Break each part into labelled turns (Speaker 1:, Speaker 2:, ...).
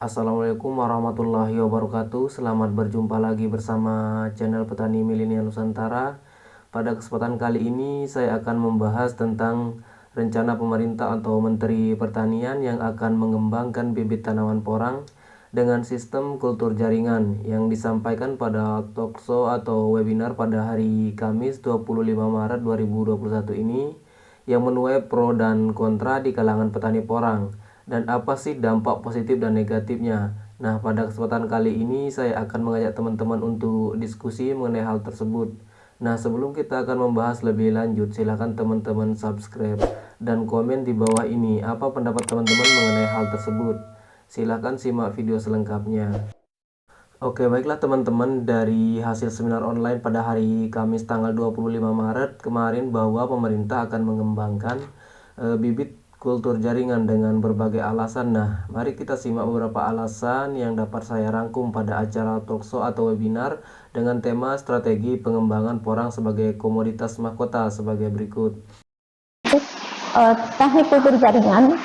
Speaker 1: Assalamualaikum warahmatullahi wabarakatuh. Selamat berjumpa lagi bersama channel Petani Milenial Nusantara. Pada kesempatan kali ini saya akan membahas tentang rencana pemerintah atau Menteri Pertanian yang akan mengembangkan bibit tanaman porang dengan sistem kultur jaringan yang disampaikan pada talkshow atau webinar pada hari Kamis 25 Maret 2021 ini, yang menuai pro dan kontra di kalangan petani porang. Dan apa sih dampak positif dan negatifnya? Nah, pada kesempatan kali ini saya akan mengajak teman-teman untuk diskusi mengenai hal tersebut. Nah, sebelum kita akan membahas lebih lanjut, silakan teman-teman subscribe dan komen di bawah ini apa pendapat teman-teman mengenai hal tersebut. Silakan simak video selengkapnya. Oke, baiklah teman-teman, dari hasil seminar online pada hari Kamis tanggal 25 Maret kemarin bahwa pemerintah akan mengembangkan bibit kultur jaringan dengan berbagai alasan. Nah, mari kita simak beberapa alasan yang dapat saya rangkum pada acara talkshow atau webinar dengan tema strategi pengembangan porang sebagai komoditas mahkota sebagai berikut.
Speaker 2: Teknik kultur jaringan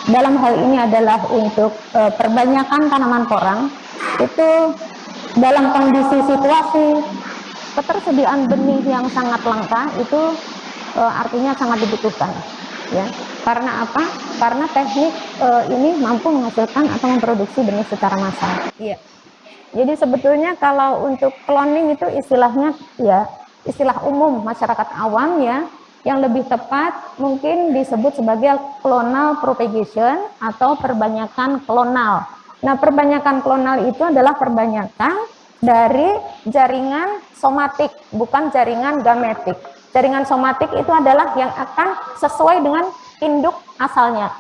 Speaker 2: dalam hal ini adalah untuk perbanyakan tanaman porang itu dalam kondisi situasi ketersediaan benih yang sangat langka itu artinya sangat dibutuhkan, ya. Karena apa? Karena teknik ini mampu menghasilkan atau memproduksi benih secara massal. Iya. Jadi sebetulnya kalau untuk cloning itu istilahnya ya istilah umum masyarakat awam, ya, yang lebih tepat mungkin disebut sebagai clonal propagation atau perbanyakan klonal. Nah, perbanyakan klonal itu adalah perbanyakan dari jaringan somatik, bukan jaringan gametik. Jaringan somatik itu adalah yang akan sesuai dengan induk asalnya.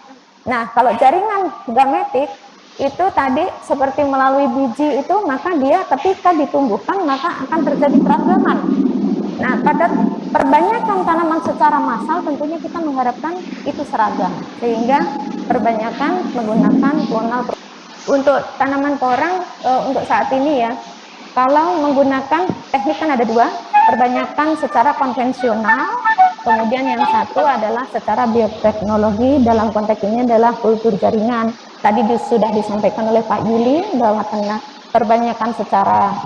Speaker 2: Nah, kalau jaringan gametik itu tadi seperti melalui biji itu, maka dia ketika ditumbuhkan maka akan terjadi keragaman. Nah, pada perbanyakan tanaman secara massal tentunya kita mengharapkan itu seragam, sehingga perbanyakan menggunakan klonal. Untuk tanaman porang untuk saat ini, ya, kalau menggunakan teknik kan ada dua, perbanyakan secara konvensional, kemudian yang satu adalah secara bioteknologi. Dalam konteks ini adalah kultur jaringan. Tadi sudah disampaikan oleh Pak Yuli bahwa perbanyakan secara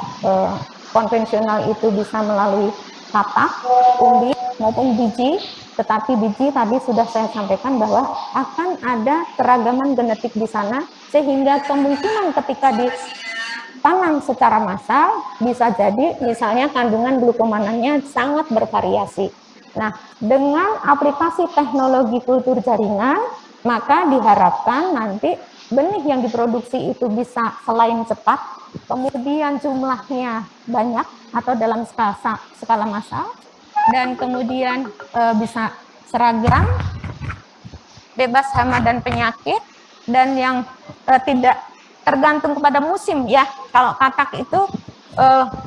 Speaker 2: konvensional itu bisa melalui katak, umbi maupun biji, tetapi biji tadi sudah saya sampaikan bahwa akan ada keragaman genetik di sana, sehingga kemungkinan ketika ditanam secara massal bisa jadi misalnya kandungan glukomanannya sangat bervariasi. Nah, dengan aplikasi teknologi kultur jaringan, maka diharapkan nanti benih yang diproduksi itu bisa selain cepat, kemudian jumlahnya banyak atau dalam skala massal, dan kemudian bisa seragam, bebas hama dan penyakit, dan yang tidak tergantung kepada musim, ya. Kalau katak itu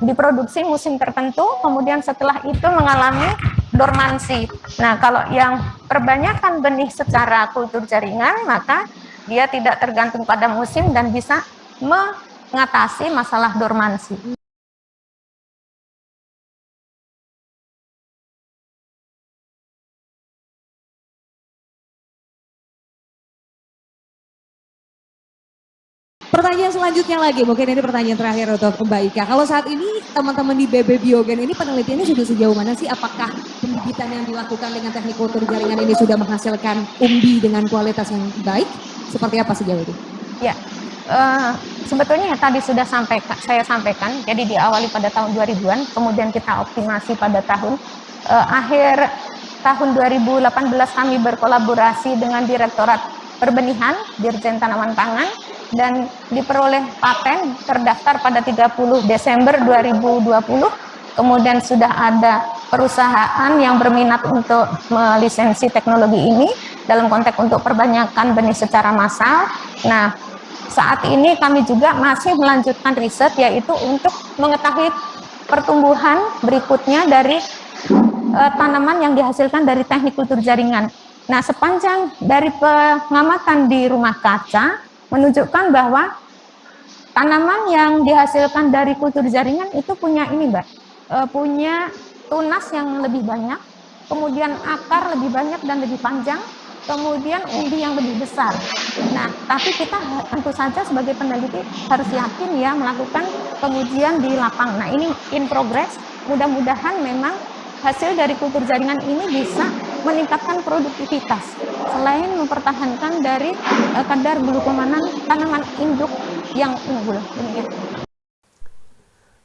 Speaker 2: diproduksi musim tertentu, kemudian setelah itu mengalami dormansi. Nah, kalau yang perbanyakan benih secara kultur jaringan, maka dia tidak tergantung pada musim dan bisa mengatasi masalah dormansi.
Speaker 3: Pertanyaan selanjutnya lagi, mungkin ini pertanyaan terakhir untuk Mbak Ika. Kalau saat ini teman-teman di BB Biogen ini penelitiannya sudah sejauh mana sih? Apakah pembibitan yang dilakukan dengan teknik kultur jaringan ini sudah menghasilkan umbi dengan kualitas yang baik? Seperti apa sejauh ini?
Speaker 2: Ya, sebetulnya tadi sudah saya sampaikan, jadi diawali pada tahun 2000-an, kemudian kita optimasi pada akhir tahun 2018 kami berkolaborasi dengan Direktorat Perbenihan, Dirjen Tanaman Pangan, dan diperoleh paten terdaftar pada 30 Desember 2020. Kemudian sudah ada perusahaan yang berminat untuk melisensi teknologi ini dalam konteks untuk perbanyakan benih secara massal. Nah, saat ini kami juga masih melanjutkan riset, yaitu untuk mengetahui pertumbuhan berikutnya dari tanaman yang dihasilkan dari teknik kultur jaringan. Nah, sepanjang dari pengamatan di rumah kaca menunjukkan bahwa tanaman yang dihasilkan dari kultur jaringan itu punya ini, Mbak, punya tunas yang lebih banyak, kemudian akar lebih banyak dan lebih panjang, kemudian umbi yang lebih besar. Nah, tapi kita tentu saja sebagai peneliti harus yakin ya melakukan pengujian di lapang. Nah, ini in progress. Mudah-mudahan memang hasil dari kultur jaringan ini bisa meningkatkan produktivitas selain mempertahankan dari kadar glukomanan tanaman induk yang unggul. Demikian.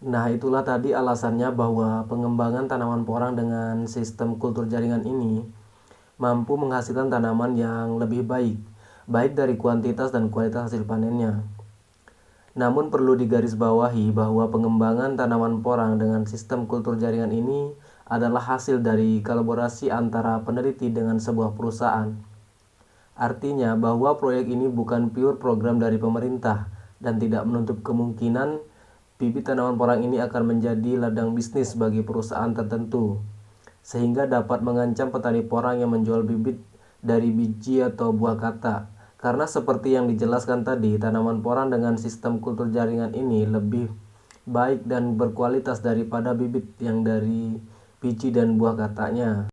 Speaker 1: Nah, itulah tadi alasannya bahwa pengembangan tanaman porang dengan sistem kultur jaringan ini mampu menghasilkan tanaman yang lebih baik, baik dari kuantitas dan kualitas hasil panennya. Namun perlu digarisbawahi bahwa pengembangan tanaman porang dengan sistem kultur jaringan ini adalah hasil dari kolaborasi antara peneliti dengan sebuah perusahaan. Artinya bahwa proyek ini bukan pure program dari pemerintah dan tidak menutup kemungkinan bibit tanaman porang ini akan menjadi ladang bisnis bagi perusahaan tertentu, sehingga dapat mengancam petani porang yang menjual bibit dari biji atau buah kata. Karena seperti yang dijelaskan tadi, tanaman porang dengan sistem kultur jaringan ini lebih baik dan berkualitas daripada bibit yang dari biji dan buah katanya.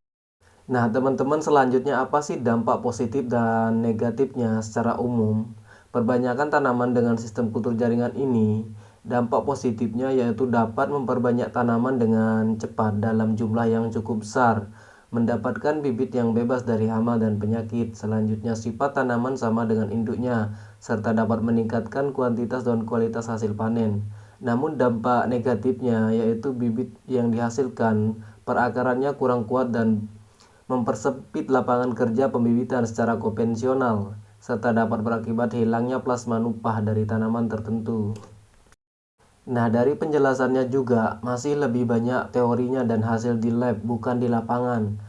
Speaker 1: Nah, teman-teman, selanjutnya apa sih dampak positif dan negatifnya secara umum? Perbanyakan tanaman dengan sistem kultur jaringan ini, dampak positifnya yaitu dapat memperbanyak tanaman dengan cepat dalam jumlah yang cukup besar, mendapatkan bibit yang bebas dari hama dan penyakit. Selanjutnya, sifat tanaman sama dengan induknya, serta dapat meningkatkan kuantitas dan kualitas hasil panen. Namun dampak negatifnya yaitu bibit yang dihasilkan perakarannya kurang kuat dan mempersempit lapangan kerja pembibitan secara konvensional, serta dapat berakibat hilangnya plasma nupah dari tanaman tertentu. Nah, dari penjelasannya juga masih lebih banyak teorinya dan hasil di lab, bukan di lapangan.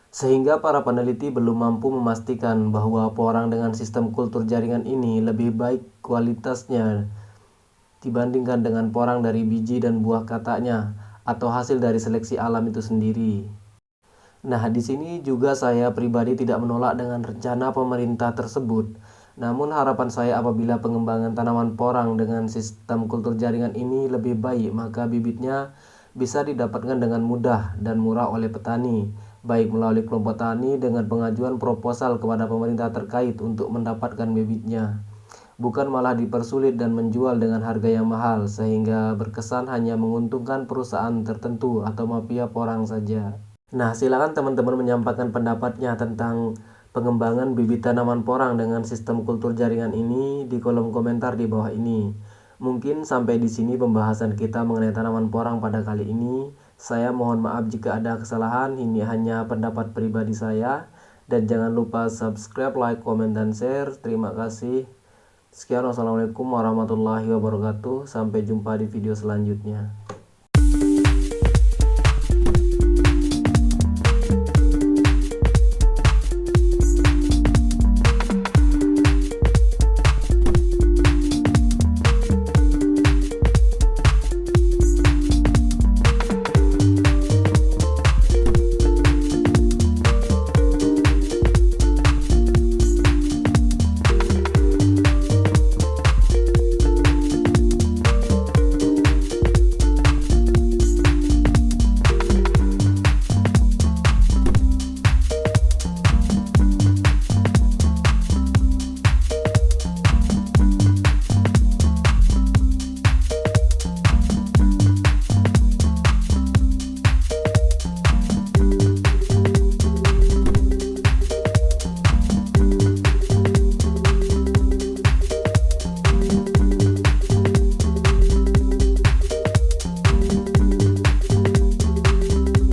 Speaker 1: Sehingga para peneliti belum mampu memastikan bahwa porang dengan sistem kultur jaringan ini lebih baik kualitasnya dibandingkan dengan porang dari biji dan buah katanya atau hasil dari seleksi alam itu sendiri. Nah, di sini juga saya pribadi tidak menolak dengan rencana pemerintah tersebut. Namun harapan saya apabila pengembangan tanaman porang dengan sistem kultur jaringan ini lebih baik, maka bibitnya bisa didapatkan dengan mudah dan murah oleh petani, baik melalui kelompok tani dengan pengajuan proposal kepada pemerintah terkait untuk mendapatkan bibitnya, bukan malah dipersulit dan menjual dengan harga yang mahal, sehingga berkesan hanya menguntungkan perusahaan tertentu atau mafia porang saja. Nah, silakan teman-teman menyampaikan pendapatnya tentang pengembangan bibit tanaman porang dengan sistem kultur jaringan ini di kolom komentar di bawah ini. Mungkin sampai di sini pembahasan kita mengenai tanaman porang pada kali ini. Saya mohon maaf jika ada kesalahan, ini hanya pendapat pribadi saya. Dan jangan lupa subscribe, like, komen, dan share. Terima kasih. Sekian, wassalamualaikum warahmatullahi wabarakatuh. Sampai jumpa di video selanjutnya.